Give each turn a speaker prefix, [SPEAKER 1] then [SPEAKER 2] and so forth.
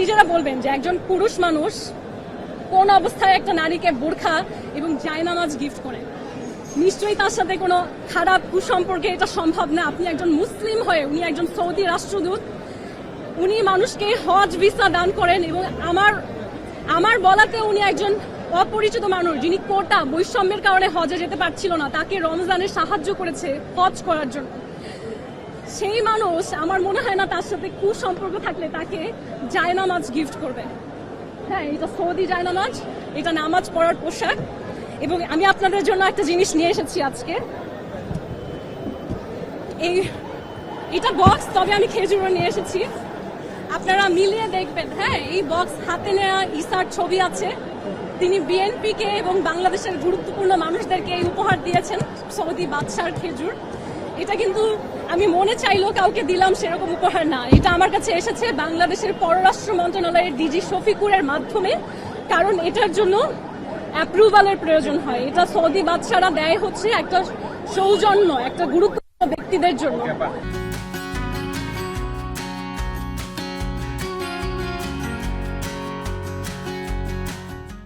[SPEAKER 1] নিজেরা বলবেন যে একজন পুরুষ মানুষ কোন অবস্থায় একটা নারীকে বোরখা এবং জায়নামাজ গিফট করে। নিশ্চয়ই তার সাথে কোনো খারাপ কুসম্পর্কে এটা সম্ভব না। আপনি একজন মুসলিম হয়ে, উনি একজন সৌদি রাষ্ট্রদূত, উনি মানুষকে হজ ভিসা দান করেন এবং আমার বলাতে উনি একজন অপরিচিত মানুষ যিনি কোটা বৈষম্যের কারণে হজে যেতে পারছিল না, তাকে রমজানে সাহায্য করেছে হজ করার জন্য। সেই মানুষ আমার মনে হয় না তার সাথে কুসম্পর্ক থাকলে তাকে জায়নামাজ গিফট করবে। হ্যাঁ, এটা সৌদি জায়নামাজ, এটা নামাজ পড়ার পোশাক। এবং আমি আপনাদের জন্য একটা জিনিস নিয়ে এসেছি আজকে, এটা বক্স, তবে আমি খেজুরও নিয়ে এসেছি, আপনারা মিলিয়ে দেখবেন। হ্যাঁ, এই বক্স হাতে নেওয়া ঈসার ছবি আছে। তিনি বিএনপিকে এবং বাংলাদেশের গুরুত্বপূর্ণ মানুষদেরকে এই উপহার দিয়েছেন, সৌদি বাদশার খেজুর। এটা কিন্তু আমি মনে চাইলেও কাউকে দিলাম সেরকম উপহার না, এটা আমার কাছে এসেছে বাংলাদেশের পররাষ্ট্র মন্ত্রণালয়ের ডিজি শফিকুরের মাধ্যমে, কারণ এটার জন্য অ্যাপ্রুভালের প্রয়োজন হয়। এটা সৌদি বাদশারা দেয় হচ্ছে একটা সৌজন্য, একটা গুরুত্বপূর্ণ ব্যক্তিদের জন্য।